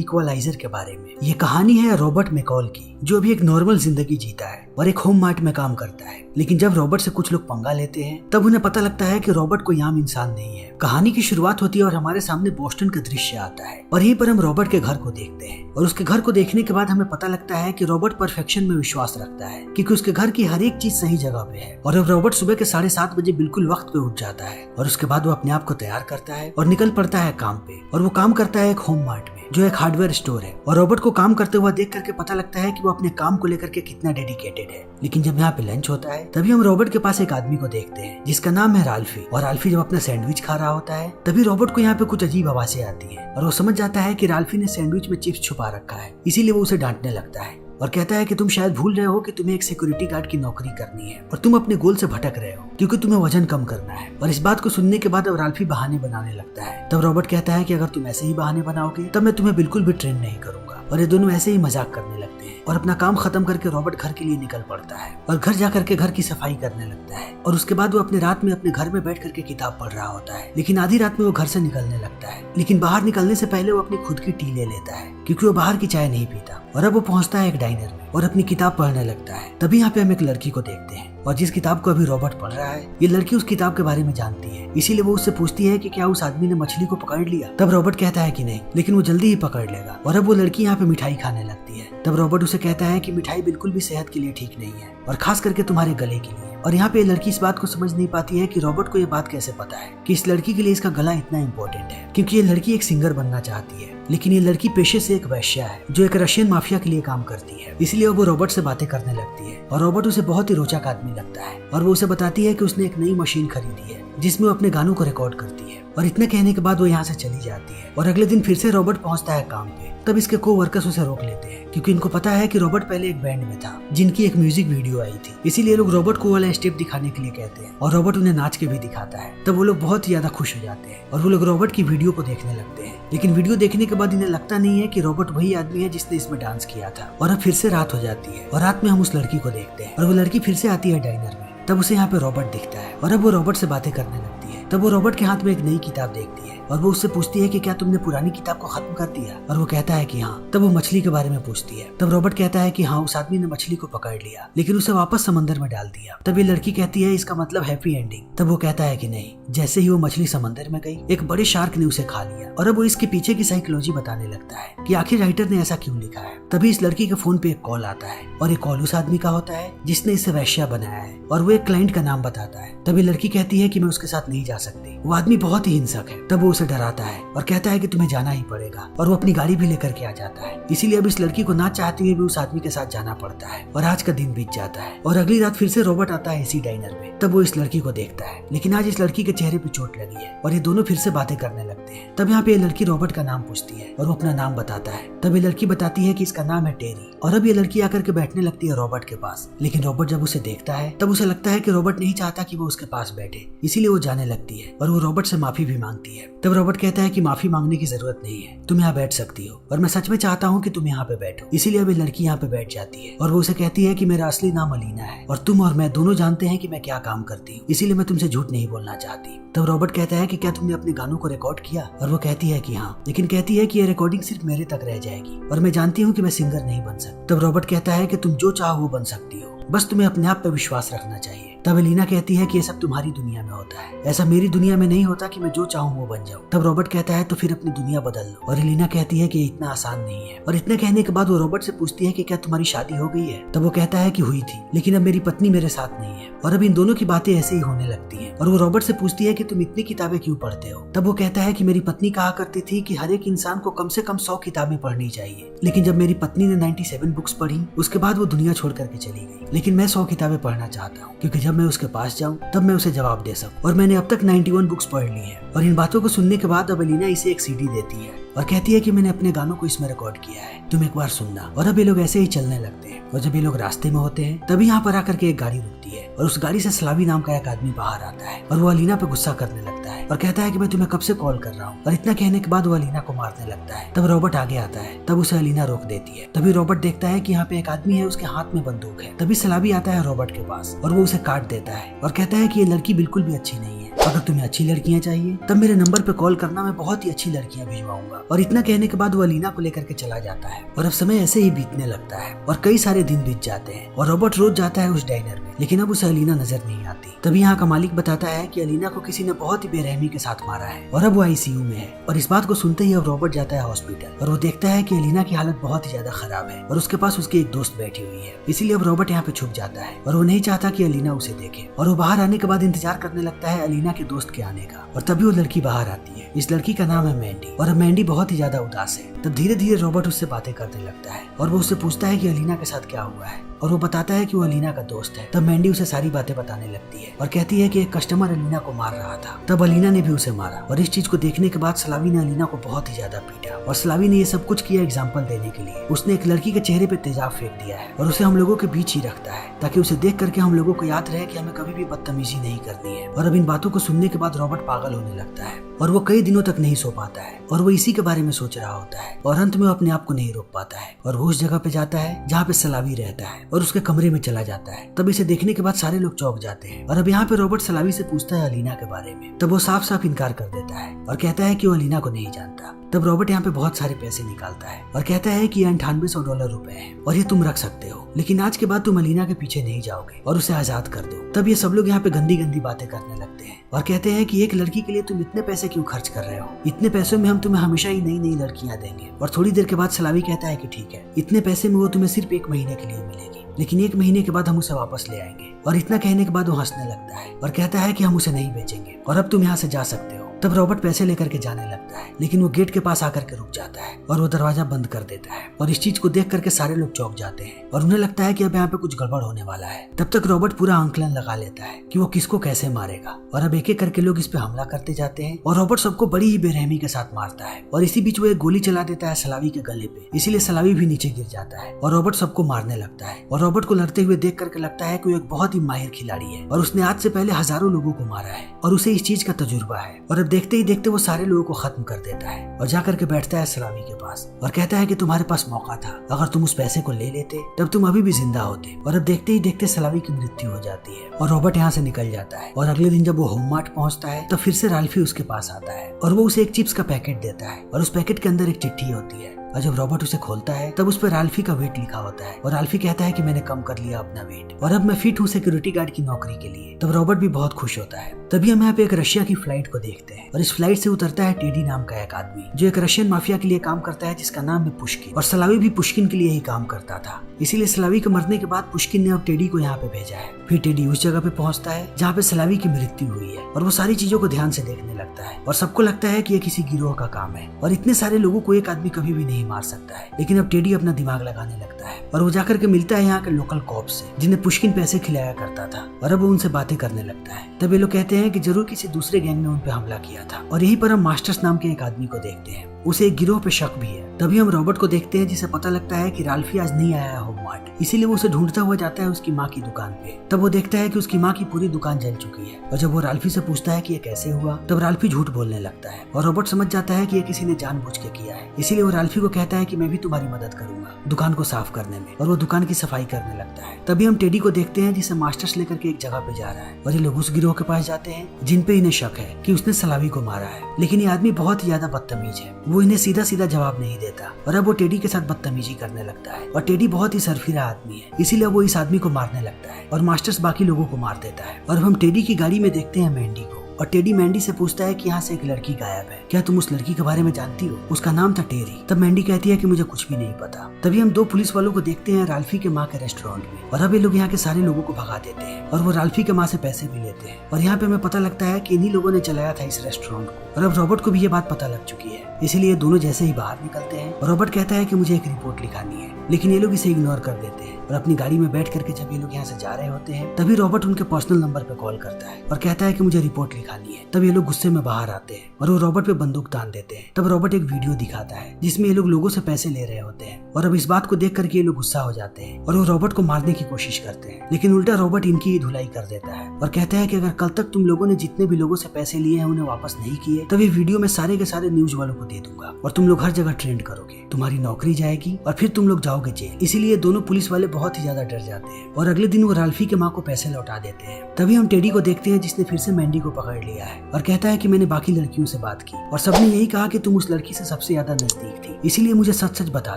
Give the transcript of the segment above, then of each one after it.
Equaliser के बारे में। ये कहानी है रॉबर्ट मैकॉल की, जो अभी एक नॉर्मल जिंदगी जीता है और एक होम मार्ट में काम करता है। लेकिन जब रॉबर्ट से कुछ लोग पंगा लेते हैं तब उन्हें पता लगता है कि रॉबर्ट कोई आम इंसान नहीं है। कहानी की शुरुआत होती है और हमारे सामने बोस्टन का दृश्य आता है और यहीं पर हम रॉबर्ट के घर को देखते हैं। और उसके घर को देखने के बाद हमें पता लगता है कि रॉबर्ट परफेक्शन में विश्वास रखता है, क्योंकि उसके घर की हर एक चीज सही जगह पे है। और अब रॉबर्ट सुबह के 7:30 बजे बिल्कुल वक्त पे उठ जाता है और उसके बाद वो अपने आप को तैयार करता है और निकल पड़ता है काम पे। और वो काम करता है एक होम मार्ट में, जो एक हार्डवेयर स्टोर है। और रॉबर्ट को काम करते हुआ देख करके पता लगता है कि वो अपने काम को लेकर के कितना डेडिकेटेड है। लेकिन जब यहाँ पे लंच होता है तभी हम रॉबर्ट के पास एक आदमी को देखते हैं जिसका नाम है राल्फी। और राल्फी जब अपना सैंडविच खा रहा होता है तभी रॉबर्ट को यहाँ पे कुछ अजीब आवाजें आती है और वो समझ जाता है कि राल्फी ने सैंडविच में चिप्स छुपा रखा है, इसीलिए वो उसे डांटने लगता है और कहता है कि तुम शायद भूल रहे हो कि तुम्हें एक सिक्योरिटी गार्ड की नौकरी करनी है और तुम अपने गोल से भटक रहे हो क्योंकि तुम्हें वजन कम करना है। और इस बात को सुनने के बाद अब राल्फी बहाने बनाने लगता है। तब रॉबर्ट कहता है कि अगर तुम ऐसे ही बहाने बनाओगे तब मैं तुम्हें बिल्कुल भी ट्रेन नहीं करूंगा। और ये दोनों ऐसे ही मजाक करने लगते हैं और अपना काम खत्म करके रॉबर्ट घर के लिए निकल पड़ता है और घर जाकर के घर की सफाई करने लगता है। और उसके बाद वो अपने रात में अपने घर में बैठ करके किताब पढ़ रहा होता है। लेकिन आधी रात में वो घर से निकलने लगता है, लेकिन बाहर निकलने से पहले वो अपनी खुद की टी ले लेता है क्योंकि वो बाहर की चाय नहीं पीता। और अब वो पहुंचता है एक डाइनर में और अपनी किताब पढ़ने लगता है। तभी यहाँ पे हम एक लड़की को देखते हैं और जिस किताब को अभी रॉबर्ट पढ़ रहा है ये लड़की उस किताब के बारे में जानती है, इसीलिए वो उससे पूछती है कि क्या उस आदमी ने मछली को पकड़ लिया। तब रॉबर्ट कहता है कि नहीं, लेकिन वो जल्दी ही पकड़ लेगा। और अब वो लड़की यहाँ पे मिठाई खाने लगती है। तब रॉबर्ट उसे कहता है कि मिठाई बिल्कुल भी सेहत के लिए ठीक नहीं है और खास करके तुम्हारे गले के लिए। और यहाँ पे लड़की इस बात को समझ नहीं पाती है कि रॉबर्ट को ये बात कैसे पता है कि इस लड़की के लिए इसका गला इतना इम्पोर्टेंट है, क्योंकि ये लड़की एक सिंगर बनना चाहती है। लेकिन ये लड़की पेशे से एक वैश्या है जो एक रशियन माफिया के लिए काम करती है, इसलिए वो रॉबर्ट से बातें करने लगती है। और रॉबर्ट उसे बहुत ही रोचक आदमी लगता है और वो उसे बताती है कि उसने एक नई मशीन खरीदी है जिसमें वो अपने गानों को रिकॉर्ड करती है। और इतना कहने के बाद वो यहाँ से चली जाती है। और अगले दिन फिर से रॉबर्ट पहुंचता है काम पे। तब इसके कोवर्कर्स उसे रोक लेते हैं क्योंकि इनको पता है कि रॉबर्ट पहले एक बैंड में था जिनकी एक म्यूजिक वीडियो आई थी, इसीलिए लोग रॉबर्ट को वाला स्टेप दिखाने के लिए कहते हैं और रॉबर्ट उन्हें नाच के भी दिखाता है। तब वो लोग बहुत ही ज्यादा खुश हो जाते हैं और वो लोग रॉबर्ट की वीडियो को देखने लगते हैं। लेकिन वीडियो देखने के बाद इन्हें लगता नहीं है कि रॉबर्ट वही आदमी है जिसने इसमें डांस किया था। और अब फिर से रात हो जाती है और रात में हम उस लड़की को देखते हैं और वो लड़की फिर से आती है डाइनर में। तब उसे यहाँ पे रॉबर्ट दिखता है और अब वो रॉबर्ट से बातें करने लगती है। तब वो रॉबर्ट के हाथ में एक नई किताब देखती है और वो उससे पूछती है कि क्या तुमने पुरानी किताब को खत्म कर दिया। और वो कहता है कि हाँ। तब वो मछली के बारे में पूछती है। तब रॉबर्ट कहता है कि हाँ, उस आदमी ने मछली को पकड़ लिया लेकिन उसे वापस समंदर में डाल दिया। तब ये लड़की कहती है इसका मतलब हैप्पी एंडिंग। तब वो कहता है कि नहीं, जैसे ही वो मछली समंदर में गई एक बड़े शार्क ने उसे खा लिया। और अब वो इसके पीछे की साइकोलॉजी बताने लगता है कि आखिर राइटर ने ऐसा क्यों लिखा है। तभी इस लड़की के फोन पे एक कॉल आता है और एक कॉल उस आदमी का होता है जिसने इसे वैश्या बनाया है और वो एक क्लाइंट का नाम बताता है। तभी लड़की कहती है कि मैं उसके साथ नहीं जा सकती, वो आदमी बहुत ही हिंसक है। तब वो उसे डराता है और कहता है कि तुम्हें जाना ही पड़ेगा और वो अपनी गाड़ी भी लेकर के आ जाता है। इसीलिए अब इस लड़की को ना चाहते हुए भी उस आदमी के साथ जाना पड़ता है और आज का दिन बीत जाता है। और अगली रात फिर से रॉबर्ट आता है इसी डाइनर में। तब वो इस लड़की को देखता है, लेकिन आज इस लड़की के चेहरे पे चोट लगी है और ये दोनों फिर से बातें करने लगते हैं। तब यहाँ पे ये लड़की रॉबर्ट का नाम पूछती है और वो अपना नाम बताता है। तब ये लड़की बताती है कि इसका नाम है टेरी। और अब ये लड़की आकर के बैठने लगती है रॉबर्ट के पास। लेकिन रॉबर्ट जब उसे देखता है तब उसे लगता है कि रॉबर्ट नहीं चाहता कि वो उसके पास बैठे, इसीलिए वो जाने लगती है और वो रॉबर्ट से माफी भी मांगती है। तब रॉबर्ट कहता है कि माफी मांगने की जरूरत नहीं है, तुम यहाँ बैठ सकती हो और मैं सच में चाहता हूँ कि तुम यहाँ पे बैठो। इसीलिए अब ये लड़की यहाँ पे बैठ जाती है और वो उसे कहती है कि मेरा असली नाम अलीना है और तुम और मैं दोनों जानते हैं कि मैं क्या काम करती हूँ, इसीलिए मैं तुमसे झूठ नहीं बोलना चाहती। तब रॉबर्ट कहता है कि क्या तुमने अपने गानों को रिकॉर्ड किया। और वो कहती है कि हाँ, लेकिन कहती है कि ये रिकॉर्डिंग सिर्फ मेरे तक रह जाएगी और मैं जानती हूँ कि मैं सिंगर नहीं बन सकती। तब रॉबर्ट कहता है कि तुम जो चाहो वो बन सकती हो, बस तुम्हें अपने आप पे विश्वास रखना चाहिए। तब एलिना कहती है कि ये सब तुम्हारी दुनिया में होता है, ऐसा मेरी दुनिया में नहीं होता कि मैं जो चाहूँ वो बन जाऊँ। तब रॉबर्ट कहता है तो फिर अपनी दुनिया बदल लो। और एलिना कहती है कि इतना आसान नहीं है। और इतना कहने के बाद वो रॉबर्ट से पूछती है कि क्या तुम्हारी शादी हो गई है। तब वो कहता है कि हुई थी, लेकिन अब मेरी पत्नी मेरे साथ नहीं है। और अब इन दोनों की बातें ऐसे ही होने लगती है। और वो रॉबर्ट से पूछती है कि तुम इतनी किताबें क्यों पढ़ते हो। तब वो कहता है कि मेरी पत्नी कहा करती थी कि हर एक इंसान को कम से कम 100 किताबें पढ़नी चाहिए, लेकिन जब मेरी पत्नी ने 97 बुक्स पढ़ी उसके बाद वो दुनिया छोड़ करके चली गई। लेकिन मैं 100 किताबें पढ़ना चाहता हूँ क्योंकि जब मैं उसके पास जाऊँ तब मैं उसे जवाब दे सकूं। और मैंने अब तक 91 बुक्स पढ़ ली हैं। और इन बातों को सुनने के बाद अब एलिना इसे एक सीडी देती है और कहती है कि मैंने अपने गानों को इसमें रिकॉर्ड किया है, तुम एक बार सुनना। और अब ये लोग ऐसे ही चलने लगते हैं और जब ये लोग रास्ते में होते हैं तभी यहाँ पर आकर के एक गाड़ी रुकती है और उस गाड़ी से स्लावी नाम का एक आदमी बाहर आता है और वो अलीना पे गुस्सा करने लगता है और कहता है कि मैं तुम्हें कब से कॉल कर रहा हूँ। और इतना कहने के बाद वो अलीना को मारने लगता है। तब रॉबर्ट आगे आता है, तब उसे अलीना रोक देती है। तभी रॉबर्ट देखता है कि यहाँ पे एक आदमी है, उसके हाथ में बंदूक है। तभी सलावी आता है रॉबर्ट के पास और वो उसे काट देता है और कहता है कि ये लड़की बिल्कुल भी अच्छी नहीं है अगर तुम्हें अच्छी लड़कियां चाहिए तब मेरे नंबर पे कॉल करना, मैं बहुत ही अच्छी लड़कियां भिजवाऊंगा। और इतना कहने के बाद वो अलीना को लेकर के चला जाता है और अब समय ऐसे ही बीतने लगता है और कई सारे दिन बीत जाते हैं और रॉबर्ट रोज जाता है उस डाइनर में, लेकिन अब उसे अलीना नजर नहीं आती। तभी यहाँ का मालिक बताता है कि अलीना को किसी ने बहुत ही बेरहमी के साथ मारा है और अब वो आईसीयू में है। और इस बात को सुनते ही अब रॉबर्ट जाता है हॉस्पिटल और वो देखता है कि अलीना की हालत बहुत ही ज्यादा खराब है और उसके पास उसकी एक दोस्त बैठी हुई है। इसीलिए अब रॉबर्ट यहाँ पे छुप जाता है और वो नहीं चाहता कि अलीना उसे देखे और वो बाहर आने के बाद इंतजार करने लगता है अलीना के दोस्त के आने का। और तभी वो लड़की बाहर आती है। इस लड़की का नाम है मैंडी और अब मैंडी बहुत ही ज्यादा उदास है। तब धीरे धीरे रॉबर्ट उससे बातें करने लगता है और वो उससे पूछता है कि अलीना के साथ क्या हुआ है और वो बताता है कि वो अलीना का दोस्त है। तब मैंडी उसे सारी बातें बताने लगती है और कहती है कि एक कस्टमर अलीना को मार रहा था, तब अलीना ने भी उसे मारा। और इस चीज को देखने के बाद सलावी ने अलीना को बहुत ही ज्यादा पीटा और सलावी ने ये सब कुछ किया एग्जाम्पल देने के लिए। उसने एक लड़की के चेहरे पे तेजाब फेंक दिया है और उसे हम लोगों के बीच ही रखता है ताकि उसे देख करके हम लोगों को याद रहे कि हमें कभी भी बदतमीजी नहीं करनी है। और अब इन बातों को सुनने के बाद रॉबर्ट पागल होने लगता है और वो कई दिनों तक नहीं सो पाता है और वो इसी के बारे में सोच रहा होता है और अंत में वो अपने आप को नहीं रोक पाता है और वो उस जगह पे जाता है जहाँ पे सलावी रहता है और उसके कमरे में चला जाता है। तब इसे देखने के बाद सारे लोग चौंक जाते हैं और अब यहाँ पे रॉबर्ट सलावी से पूछता है अलीना के बारे में। तब वो साफ साफ इनकार कर देता है और कहता है कि वो अलीना को नहीं जानता। तब रॉबर्ट यहाँ पे बहुत सारे पैसे निकालता है और कहता है कि $9800 है और ये तुम रख सकते हो, लेकिन आज के बाद तुम अलीना के पीछे नहीं जाओगे और उसे आजाद कर दो। तब ये सब लोग यहाँ पे गंदी गंदी बातें करने लगते हैं और कहते हैं कि एक लड़की के लिए तुम इतने पैसे क्यों खर्च कर रहे हो, इतने पैसों में हम तुम्हें हमेशा ही नई नई लड़कियां देंगे। और थोड़ी देर के बाद सलावी कहता है कि ठीक है, इतने पैसे में वो तुम्हें सिर्फ 1 महीने के लिए मिलेगी, लेकिन 1 महीने के बाद हम उसे वापस ले आएंगे। और इतना कहने के बाद वो हंसने लगता है और कहता है कि हम उसे नहीं बेचेंगे और अब तुम यहाँ से जा सकते हो। तब रॉबर्ट पैसे लेकर के जाने लगता है, लेकिन वो गेट के पास आकर के रुक जाता है और वो दरवाजा बंद कर देता है। और इस चीज को देख करके सारे लोग चौंक जाते हैं और उन्हें लगता है कि अब यहाँ पे कुछ गड़बड़ होने वाला है। तब तक रॉबर्ट पूरा आंकलन लगा लेता है कि वो किसको कैसे मारेगा और अब एक एक करके लोग इस पे हमला करते जाते हैं और रॉबर्ट सबको बड़ी ही बेरहमी के साथ मारता है। और इसी बीच वो एक गोली चला देता है सलावी के गले पे, इसीलिए सलावी भी नीचे गिर जाता है और रॉबर्ट सबको मारने लगता है। और रॉबर्ट को लड़ते हुए देख करके लगता है कि वो एक बहुत ही माहिर खिलाड़ी है और उसने आज से पहले हजारों लोगों को मारा है और उसे इस चीज का तजुर्बा है। और अब देखते ही देखते वो सारे लोगों को खत्म कर देता है और जाकर के बैठता है सलावी के पास और कहता है कि तुम्हारे पास मौका था, अगर तुम उस पैसे को ले लेते तब तुम अभी भी जिंदा होते। और अब देखते ही देखते सलावी की मृत्यु हो जाती है और रॉबर्ट यहाँ से निकल जाता है। और अगले दिन जब वो होममार्ट पहुंचता है तो फिर से राल्फी उसके पास आता है और वो उसे एक चिप्स का पैकेट देता है और उस पैकेट के अंदर एक चिट्ठी होती है। और जब रॉबर्ट उसे खोलता है तब उस पर राल्फी का वेट लिखा होता है और राल्फी कहता है कि मैंने कम कर लिया अपना वेट और अब मैं फिट हूँ सिक्योरिटी गार्ड की नौकरी के लिए। तब रॉबर्ट भी बहुत खुश होता है। तभी हम यहाँ पे एक रशिया की फ्लाइट को देखते हैं और इस फ्लाइट से उतरता है टेडी नाम का एक आदमी जो एक रशियन माफिया के लिए काम करता है जिसका नाम है पुष्किन। और सलावी भी पुष्किन के लिए ही काम करता था, इसीलिए सलावी के मरने के बाद पुष्किन ने अब टेडी को यहाँ पे भेजा है। फिर टेडी उस जगह पे पहुंचता है जहाँ पे सलावी की मृत्यु हुई है और वो सारी चीजों को ध्यान से देखने लगता है और सबको लगता है कि ये किसी गिरोह का काम है और इतने सारे लोगों को एक आदमी कभी भी नहीं मार सकता है। लेकिन अब टेडी अपना दिमाग लगाने लगता है और वो जाकर के मिलता है यहाँ के लोकल कॉप्स से जिन्हें पुष्किन पैसे खिलाया करता था और अब वो उनसे बातें करने लगता है। तब ये लोग कहते हैं कि जरूर किसी दूसरे गैंग ने उन पे हमला किया था। और यहीं पर हम मास्टर्स नाम के एक आदमी को देखते हैं, उसे एक गिरोह पे शक भी है। तभी हम रॉबर्ट को देखते हैं जिसे पता लगता है कि राल्फी आज नहीं आया है होममार्ट, इसीलिए वो उसे ढूंढता हुआ जाता है उसकी माँ की दुकान पे। तब वो देखता है कि उसकी माँ की पूरी दुकान जल चुकी है और जब वो राल्फी से पूछता है कि ये कैसे हुआ तब राल्फी झूठ बोलने लगता है और रॉबर्ट समझ जाता है कि ये किसी ने जानबूझ के किया है। इसीलिए वो राल्फी को कहता है कि मैं भी तुम्हारी मदद करूंगा दुकान को साफ करने में और वो दुकान की सफाई करने लगता है। तभी हम टेडी को देखते हैं जिसे मास्टर्स लेकर के एक जगह पे जा रहा है और ये लोग उस गिरोह के पास जाते हैं जिन पे इन्हें शक है कि उसने सलावी को मारा है। लेकिन ये आदमी बहुत ही ज्यादा बदतमीज है, वो इन्हें सीधा सीधा जवाब नहीं देता और अब वो टेडी के साथ बदतमीजी करने लगता है। और टेडी बहुत ही सरफिरा आदमी है, इसीलिए वो इस आदमी को मारने लगता है और मास्टर्स बाकी लोगों को मार देता है। और हम टेडी की गाड़ी में देखते हैं मैंडी को और टेडी मैंडी से पूछता है कि यहाँ से एक लड़की गायब है, क्या तुम उस लड़की के बारे में जानती हो? उसका नाम था टेरी। तब मैंडी कहती है कि मुझे कुछ भी नहीं पता। तभी हम 2 पुलिस वालों को देखते हैं राल्फी के माँ के रेस्टोरेंट में और अब ये लोग यहाँ के सारे लोगों को भगा देते हैं और वो राल्फी के माँ से पैसे भी लेते हैं। और यहाँ पे हमें पता लगता है कि इन्हीं लोगों ने चलाया था इस रेस्टोरेंट को और अब रॉबर्ट को भी ये बात पता लग चुकी है। इसीलिए दोनों जैसे ही बाहर निकलते हैं रॉबर्ट कहता है कि मुझे एक रिपोर्ट लिखानी है, लेकिन ये लोग इसे इग्नोर कर देते हैं और अपनी गाड़ी में बैठ करके जब ये लोग यहाँ से जा रहे होते हैं तभी रॉबर्ट उनके पर्सनल नंबर पे कॉल करता है और कहता है कि मुझे रिपोर्ट लिखानी है। तब ये लोग गुस्से में बाहर आते हैं और वो रॉबर्ट पे बंदूक तान देते हैं। तब रॉबर्ट एक वीडियो दिखाता है जिसमें ये लोग लोगों से पैसे ले रहे होते हैं और अब इस बात को देख करके ये लोग गुस्सा हो जाते हैं और वो रॉबर्ट को मारने की कोशिश करते हैं, लेकिन उल्टा रॉबर्ट इनकी ही धुलाई कर देता है और कहता है कि अगर कल तक तुम लोगों ने जितने भी लोगों से पैसे लिए हैं उन्हें वापस नहीं किए तब ये वीडियो में सारे के सारे न्यूज वालों को दे दूंगा और तुम लोग हर जगह ट्रेंड करोगे, तुम्हारी नौकरी जाएगी और फिर तुम लोग जाओगे जेल। इसीलिए दोनों पुलिस वाले बहुत ही ज्यादा डर जाते हैं और अगले दिन वो राल्फी के माँ को पैसे लौटा देते हैं। तभी हम टेडी को देखते हैं जिसने फिर से मैंडी को पकड़ लिया है और कहता है कि मैंने बाकी लड़कियों से बात की और सबने यही कहा कि तुम उस लड़की से सबसे ज्यादा नजदीक थी, इसीलिए मुझे सच सच बता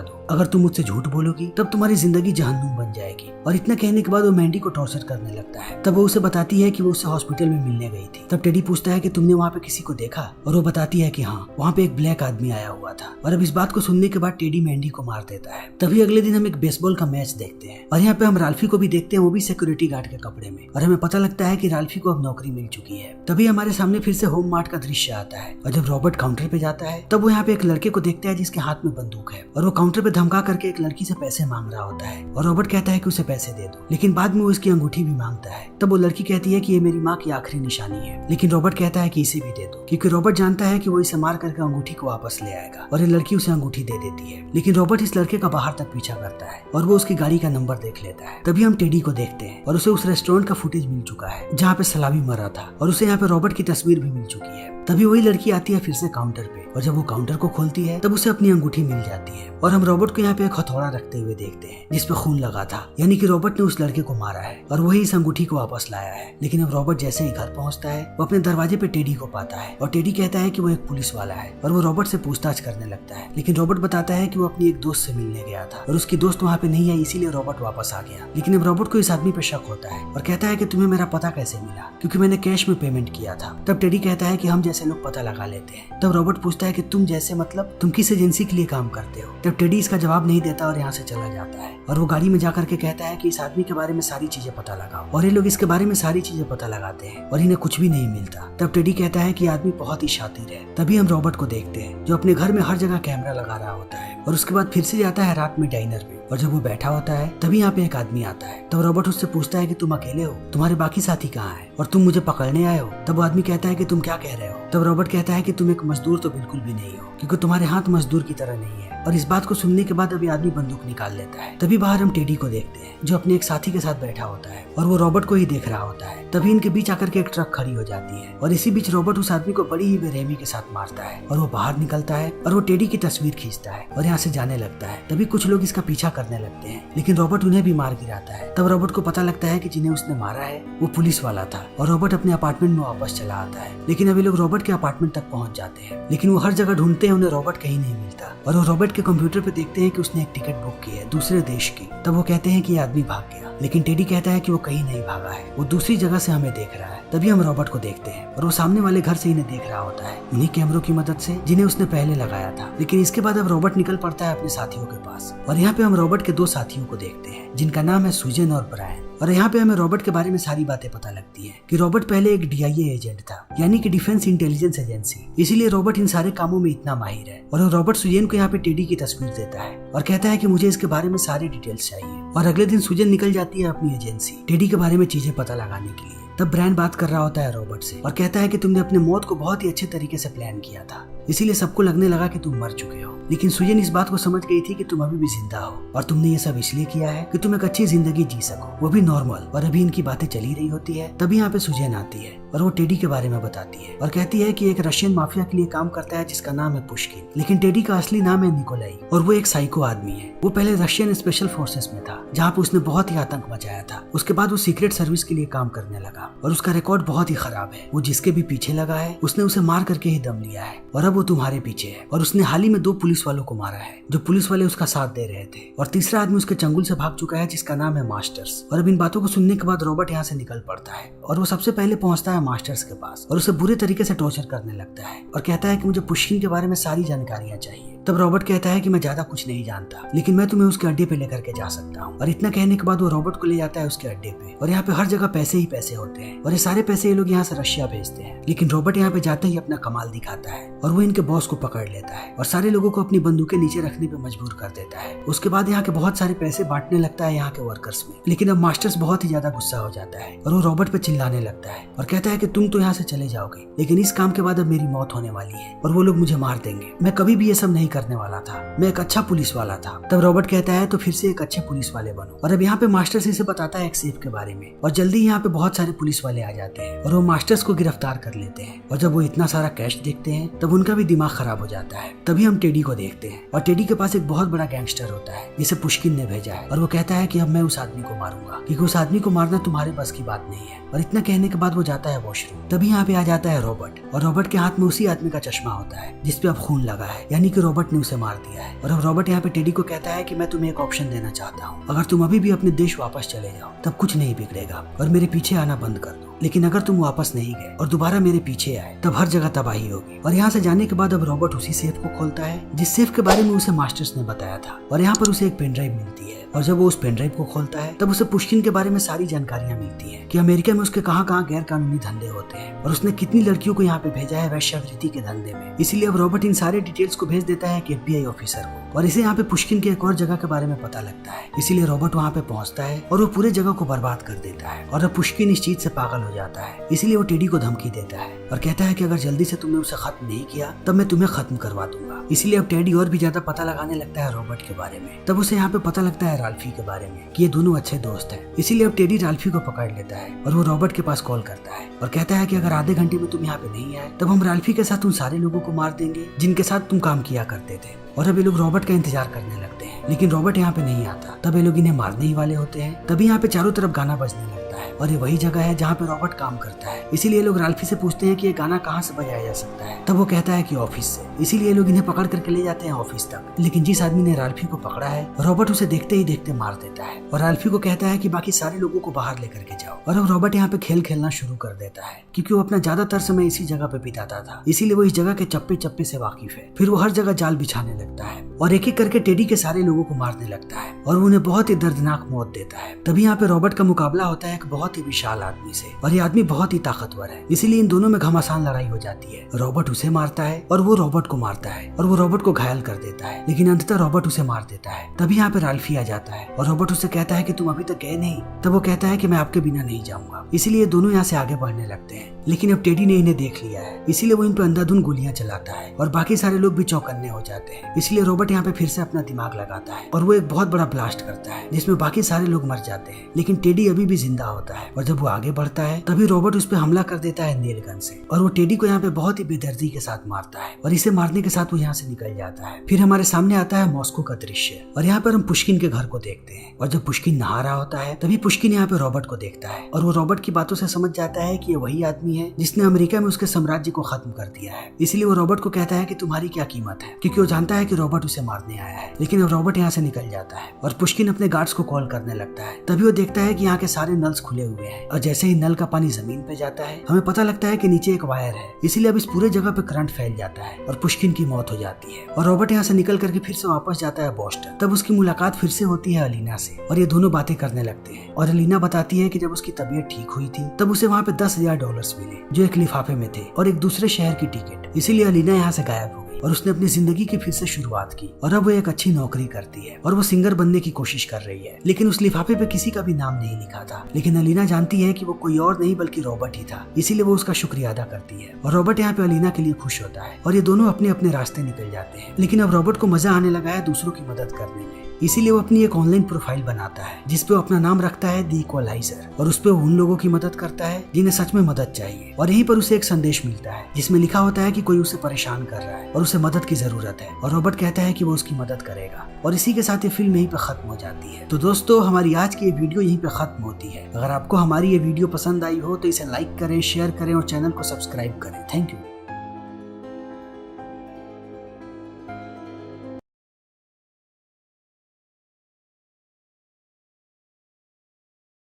दो। अगर तुम मुझसे झूठ बोलोगी तब तुम्हारी जिंदगी जहन्नुम बन जाएगी। और इतना कहने के बाद वो मैंडी को टॉर्चर करने लगता है। तब वो उसे बताती है कि वो उससे हॉस्पिटल में मिलने गई थी। तब टेडी पूछता है कि तुमने वहाँ पे किसी को देखा, और वो बताती है कि हाँ, वहाँ पे एक ब्लैक आदमी आया हुआ था। और अब इस बात को सुनने के बाद टेडी मैंडी को मार देता है। तभी अगले दिन हम एक बेसबॉल का मैच देखते हैं और यहाँ पे हम राल्फी को भी देखते हैं, वो भी सिक्योरिटी गार्ड के कपड़े में। और हमें पता लगता है कि राल्फी को अब नौकरी मिल चुकी है। तभी हमारे सामने फिर से होम मार्ट का दृश्य आता है और जब रॉबर्ट काउंटर पे जाता है तब वो यहाँ पे एक लड़के को देखता है जिसके हाथ में बंदूक है और वो काउंटर पे धमका करके एक लड़की से पैसे मांग रहा होता है। और रॉबर्ट कहता है कि उसे पैसे दे दो, लेकिन बाद में वो इसकी अंगूठी भी मांगता है। तब वो लड़की कहती है कि ये मेरी माँ की आखिरी निशानी है, लेकिन रॉबर्ट कहता है कि इसे भी दे दो, क्योंकि रॉबर्ट जानता है कि वो इसे मार करके अंगूठी को वापस ले आएगा। और ये लड़की उसे अंगूठी दे देती है, लेकिन रॉबर्ट इस लड़के का बाहर तक पीछा करता है और वो उसकी गाड़ी का नंबर देख लेता है। तभी हम टेडी को देखते हैं और उसे उस रेस्टोरेंट का फुटेज मिल चुका है जहाँ पे सलामी मरा था और उसे यहाँ पे रॉबर्ट की तस्वीर भी मिल चुकी है। तभी वही लड़की आती है फिर से काउंटर पे और जब वो काउंटर को खोलती है तब उसे अपनी अंगूठी मिल जाती है और हम रॉबर्ट को यहाँ पे एक हथौड़ा रखते हुए देखते हैं जिसपे खून लगा था, यानी कि रॉबर्ट ने उस लड़के को मारा है और वही इस अंगूठी को वापस लाया है। लेकिन अब रॉबर्ट जैसे ही घर पहुंचता है वो अपने दरवाजे पे टेडी को पाता है और टेडी कहता है कि वो एक पुलिस वाला है और वो रॉबर्ट से पूछताछ करने लगता है। लेकिन रॉबर्ट बताता है कि वो अपनी एक दोस्त से मिलने गया था और उसकी दोस्त वहाँ पे नहीं आई, इसीलिए रॉबर्ट वापस आ गया। लेकिन अब रॉबर्ट को इस आदमी पे शक होता है और कहता है कि तुम्हें मेरा पता कैसे मिला, क्योंकि मैंने कैश में पेमेंट किया था। तब टेडी कहता है कि हम जैसे लोग पता लगा लेते हैं। तब रॉबर्ट पूछता है कि तुम जैसे मतलब तुम किस एजेंसी के लिए काम करते हो। तब टेडी इसका जवाब नहीं देता और यहाँ से चला जाता है और वो गाड़ी में जाकर के कहता है कि इस आदमी के बारे में सारी चीजें पता लगाओ। और ये लोग इसके बारे में सारी चीजें पता लगाते हैं और इन्हें कुछ भी नहीं मिलता। तब टेडी कहता है कि आदमी बहुत ही शातिर है। तभी हम रॉबर्ट को देखते हैं जो अपने घर में हर जगह कैमरा लगा रहा होता है और उसके बाद फिर से जाता है रात में डाइनर में और जब वो बैठा होता है तभी यहाँ पे एक आदमी आता है। तब रॉबर्ट उससे पूछता है कि तुम अकेले हो, तुम्हारे बाकी साथी कहाँ हैं और तुम मुझे पकड़ने आए हो। तब वो आदमी कहता है कि तुम क्या कह रहे हो। तब रॉबर्ट कहता है कि तुम एक मजदूर तो बिल्कुल भी नहीं हो, क्योंकि तुम्हारे हाथ मजदूर की तरह नहीं है। और इस बात को सुनने के बाद अभी आदमी बंदूक निकाल लेता है। तभी बाहर हम टेडी को देखते हैं जो अपने एक साथी के साथ बैठा होता है और वो रॉबर्ट को ही देख रहा होता है। तभी इनके बीच आकर के एक ट्रक खड़ी हो जाती है और इसी बीच रॉबर्ट उस आदमी को बड़ी ही बेरहमी के साथ मारता है और वो बाहर निकलता है और वो टेडी की तस्वीर खींचता है और यहाँ से जाने लगता है। तभी कुछ लोग इसका पीछा करने लगते हैं, लेकिन रॉबर्ट उन्हें भी मार गिराता है। तब रॉबर्ट को पता लगता है कि जिन्हें उसने मारा है वो पुलिस वाला था और रॉबर्ट अपने अपार्टमेंट में वापस चला आता है। लेकिन अभी लोग रॉबर्ट के अपार्टमेंट तक पहुंच जाते हैं, लेकिन वो हर जगह ढूंढते हैं, उन्हें रॉबर्ट कहीं नहीं मिलता। और वो रॉबर्ट के कंप्यूटर पे देखते हैं कि उसने एक टिकट बुक की है दूसरे देश की। तब वो कहते हैं कि ये आदमी भाग गया, लेकिन टेडी कहता है कि वो कहीं नहीं भागा है, वो दूसरी जगह से हमें देख रहा है। तभी हम रॉबर्ट को देखते हैं और वो सामने वाले घर से इन्हें देख रहा होता है, उन्हीं कैमरों की मदद से जिन्हें उसने पहले लगाया था। लेकिन इसके बाद अब रॉबर्ट निकल पड़ता है अपने साथियों के पास और यहाँ पे हम रॉबर्ट के दो साथियों को देखते हैं जिनका नाम है सुजन और ब्रायन। और यहाँ पे हमें रॉबर्ट के बारे में सारी बातें पता लगती हैं कि रॉबर्ट पहले एक DIA एजेंट था, यानी कि डिफेंस इंटेलिजेंस एजेंसी, इसीलिए रॉबर्ट इन सारे कामों में इतना माहिर है। और रॉबर्ट सुजन को यहाँ पे टेडी की तस्वीर देता है और कहता है कि मुझे इसके बारे में सारी डिटेल्स चाहिए। और अगले दिन सुजन निकल जाती है अपनी एजेंसी टेडी के बारे में चीजें पता लगाने के लिए। तब ब्रायन बात कर रहा होता है रॉबर्ट से और कहता है कि तुमने अपने मौत को बहुत ही अच्छे तरीके से प्लान किया था, इसीलिए सबको लगने लगा कि तुम मर चुके हो। लेकिन सुजन इस बात को समझ गई थी कि तुम अभी भी जिंदा हो और तुमने ये सब इसलिए किया है कि तुम एक अच्छी जिंदगी जी सको, वो भी नॉर्मल। और अभी इनकी बातें चली रही होती है तभी यहाँ पे सुजन आती है और वो टेडी के बारे में बताती है और कहती है कि एक रशियन माफिया के लिए काम करता है जिसका नाम है पुष्किन, लेकिन टेडी का असली नाम है निकोलाई और वो एक साइको आदमी है। वो पहले रशियन स्पेशल फोर्सेस में था जहाँ पे उसने बहुत ही आतंक मचाया था। उसके बाद वो सीक्रेट सर्विस के लिए काम करने लगा और उसका रिकॉर्ड बहुत ही खराब है। वो जिसके भी पीछे लगा है उसने उसे मार करके ही दम लिया है और अब वो तुम्हारे पीछे है। और उसने हाल ही में 2 पुलिस वालों को मारा है जो पुलिस वाले उसका साथ दे रहे थे और तीसरा आदमी उसके चंगुल से भाग चुका है जिसका नाम है मास्टर्स। और अब इन बातों को सुनने के बाद रॉबर्ट यहाँ से निकल पड़ता है और वो सबसे पहले पहुंचता है मास्टर्स के पास और उसे बुरे तरीके से टॉर्चर करने लगता है और कहता है कि मुझे पुष्किन के बारे में सारी जानकारियां चाहिए। तब रॉबर्ट कहता है कि मैं ज्यादा कुछ नहीं जानता, लेकिन मैं तुम्हें उसके अड्डे पे लेकर के जा सकता हूँ। और इतना कहने के बाद वो रॉबर्ट को ले जाता है उसके अड्डे पे और यहाँ पे हर जगह पैसे ही पैसे होते हैं और ये सारे पैसे ये लोग यहाँ से रशिया भेजते हैं। लेकिन रॉबर्ट यहाँ पे जाते ही अपना कमाल दिखाता है और वो इनके बॉस को पकड़ लेता है और सारे लोगों को अपनी बंदूकें नीचे रखने पे मजबूर कर देता है। उसके बाद यहाँ के बहुत सारे पैसे बांटने लगता है यहाँ के वर्कर्स में। लेकिन अब मास्टर्स बहुत ही ज्यादा गुस्सा हो जाता है और वो रॉबर्ट पे चिल्लाने लगता है और कहता है कि तुम तो यहाँ से चले जाओगे, लेकिन इस काम के बाद अब मेरी मौत होने वाली है और वो लोग मुझे मार देंगे। मैं कभी भी ये सब नहीं करने वाला था, मैं एक अच्छा पुलिस वाला था। तब रॉबर्ट कहता है तो फिर से एक अच्छे पुलिस वाले बनो। और अब यहाँ पे मास्टर से इसे बताता है एक सेफ के बारे में और जल्दी यहाँ पे बहुत सारे पुलिस वाले आ जाते हैं और वो मास्टर्स को गिरफ्तार कर लेते हैं। और जब वो इतना सारा कैश देखते हैं तब उनका भी दिमाग खराब हो जाता है। तभी हम टेडी को देखते हैं और टेडी के पास एक बहुत बड़ा गैंगस्टर होता है जिसे पुष्किन ने भेजा है और वो कहता है कि अब मैं उस आदमी को मारूंगा क्योंकि उस आदमी को मारना तुम्हारे बस की बात नहीं है। और इतना कहने के बाद वो जाता है वॉशरूम। तभी यहाँ पे आ जाता है रॉबर्ट और रॉबर्ट के हाथ में उसी आदमी का चश्मा होता है जिसपे अब खून लगा है, यानी कि रॉबर्ट ने उसे मार दिया है। और अब रॉबर्ट यहाँ पे टेडी को कहता है कि मैं तुम्हें एक ऑप्शन देना चाहता हूँ, अगर तुम अभी भी अपने देश वापस चले जाओ तब कुछ नहीं बिगड़ेगा और मेरे पीछे आना बंद कर दो, लेकिन अगर तुम वापस नहीं गए और दोबारा मेरे पीछे आए तब हर जगह तबाही होगी। और यहाँ से जाने के बाद अब रॉबर्ट उसी सेफ को खोलता है जिस सेफ के बारे में उसे मास्टर्स ने बताया था और यहाँ पर उसे एक पेन ड्राइव मिलती है। और जब वो उस पेन ड्राइव को खोलता है तब उसे पुष्किन के बारे में सारी जानकारियां मिलती है कि अमेरिका में उसके कहाँ कहाँ गैर कानूनी धंधे होते हैं और उसने कितनी लड़कियों को यहाँ पे भेजा है वेश्यावृत्ति के धंधे में। इसीलिए अब रॉबर्ट इन सारे डिटेल्स को भेज देता है एक FBI ऑफिसर को और इसे यहाँ पे पुष्किन के एक और जगह के बारे में पता लगता है। इसीलिए रॉबर्ट वहाँ पे पहुँचता है और वो पूरे जगह को बर्बाद कर देता है और अब पुष्किन इस चीज से पागल हो जाता है। इसीलिए वो टेडी को धमकी देता है और कहता है कि अगर जल्दी से तुमने उसे खत्म नहीं किया तब मैं तुम्हें खत्म करवा दूंगा। इसीलिए अब टेडी और भी ज्यादा पता लगाने लगता है रॉबर्ट के बारे में। तब उसे यहाँ पे पता लगता है राल्फी के बारे में कि ये दोनों अच्छे दोस्त हैं। इसीलिए अब टेडी राल्फी को पकड़ लेता है और वो रॉबर्ट के पास कॉल करता है और कहता है कि अगर आधे घंटे में तुम यहाँ पे नहीं आए तब हम राल्फी के साथ उन सारे लोगों को मार देंगे जिनके साथ तुम काम किया करते थे। और अब ये लोग रॉबर्ट का इंतजार करने लगते हैं, लेकिन रॉबर्ट यहाँ पे नहीं आता। तब ये लोग इन्हें मारने ही वाले होते हैं। तभी यहाँ पे चारों तरफ गाना बजने लगता है और ये वही जगह है जहाँ पे रॉबर्ट काम करता है। इसीलिए लोग राल्फी से पूछते हैं कि ये गाना कहाँ से बजाया जा सकता है। तब वो कहता है कि ऑफिस से। इसीलिए लोग इन्हें पकड़ करके ले जाते हैं ऑफिस तक। लेकिन जिस आदमी ने राल्फी को पकड़ा है रॉबर्ट उसे देखते ही देखते मार देता है और राल्फी को कहता है कि बाकी सारे लोगों को बाहर लेकर के जाओ। और अब रॉबर्ट यहाँ पे खेल खेलना शुरू कर देता है क्योंकि वो अपना ज्यादातर समय इसी जगह पे बिताता था। इसीलिए वो इस जगह के चप्पे चप्पे से वाकिफ है। फिर वो हर जगह जाल बिछाने लगता है और एक एक करके टेडी के सारे लोगों को मारने लगता है और वो उन्हें बहुत ही दर्दनाक मौत देता है। तभी यहाँ पे रॉबर्ट का मुकाबला होता है एक बहुत ही विशाल आदमी से और ये आदमी बहुत ही ताकतवर है। इसीलिए इन दोनों में घमासान लड़ाई हो जाती है। रॉबर्ट उसे मारता है और वो रॉबर्ट को मारता है और वो रॉबर्ट को घायल कर देता है, लेकिन अंततः रॉबर्ट उसे मार देता है। तभी यहाँ पे राल्फी आ जाता है और रॉबर्ट उससे कहता है कि तुम अभी तक गए नहीं। तब वो कहता है कि मैं आपके बिना नहीं जाऊंगा। इसीलिए दोनों यहाँ से आगे बढ़ने लगते हैं, लेकिन अब टेडी ने इन्हें देख लिया है। इसीलिए वो इन पे अंधाधुंध गोलियां चलाता है और बाकी सारे लोग भी चौकन्ने हो जाते हैं। इसलिए रॉबर्ट यहाँ पे फिर से अपना दिमाग लगाता है और वो एक बहुत बड़ा ब्लास्ट करता है जिसमें बाकी सारे लोग मर जाते हैं, लेकिन टेडी अभी भी जिंदा होता है। और जब वो आगे बढ़ता है तभी रॉबर्ट उस पर हमला कर देता है नेल गन से और वो टेडी को यहाँ पे बहुत ही बेदर्दी के साथ मारता है और इसे मारने के साथ वो यहाँ से निकल जाता है। फिर हमारे सामने आता है मॉस्को का दृश्य और यहाँ पर हम पुष्किन के घर को देखते हैं और जब पुष्किन नहा रहा होता है तभी पुष्किन यहाँ पे रॉबर्ट को देखता है और वो रॉबर्ट की बातों से समझ जाता है कि ये वही आदमी है जिसने अमेरिका में उसके साम्राज्य को खत्म कर दिया है। इसलिए वो रॉबर्ट को कहता है कि तुम्हारी क्या कीमत है, क्योंकि वो जानता है कि रॉबर्ट उसे मारने आया है। लेकिन अब रॉबर्ट यहाँ से निकल जाता है और पुष्किन अपने गार्ड्स को कॉल करने लगता है। तभी वो देखता है कि यहाँ के सारे नल्स खुले हुए हैं और जैसे ही नल का पानी जमीन पे जाता है हमें पता लगता है कि नीचे एक वायर है। इसीलिए अब इस पूरे जगह पे करंट फैल जाता है और पुष्किन की मौत हो जाती है और रॉबर्ट यहाँ से निकल करके फिर से वापस जाता है बोस्टन। तब उसकी मुलाकात फिर से होती है अलीना से और ये दोनों बातें करने लगते हैं और अलीना बताती है कि जब उसकी तबीयत ठीक हुई थी तब उसे वहाँ पे $10,000 मिले जो एक लिफाफे में थे और एक दूसरे शहर की टिकट। इसीलिए अलीना यहाँ से गायब हो गई और उसने अपनी जिंदगी की फिर से शुरुआत की और अब वो एक अच्छी नौकरी करती है और वो सिंगर बनने की कोशिश कर रही है। लेकिन उस लिफाफे पे किसी का भी नाम नहीं लिखा था, लेकिन अलीना जानती है कि वो कोई और नहीं बल्कि रॉबर्ट ही था। इसीलिए वो उसका शुक्रिया अदा करती है और रॉबर्ट यहाँ पे अलीना के लिए खुश होता है और ये दोनों अपने अपने रास्ते निकल जाते हैं। लेकिन अब रॉबर्ट को मजा आने लगा है दूसरों की मदद करने में। इसीलिए वो अपनी एक ऑनलाइन प्रोफाइल बनाता है जिसपे वो अपना नाम रखता है द इक्वलाइजर और उसपे वो उन लोगों की मदद करता है जिन्हें सच में मदद चाहिए। और यहीं पर उसे एक संदेश मिलता है जिसमें लिखा होता है कि कोई उसे परेशान कर रहा है और उसे मदद की जरूरत है और रॉबर्ट कहता है कि वो उसकी मदद करेगा। और इसी के साथ ये फिल्म यहीं पे खत्म हो जाती है। तो दोस्तों हमारी आज की ये वीडियो यहीं पे खत्म होती है। अगर आपको हमारी ये वीडियो पसंद आई हो तो इसे लाइक करें, शेयर करें और चैनल को सब्सक्राइब करें। Thank you.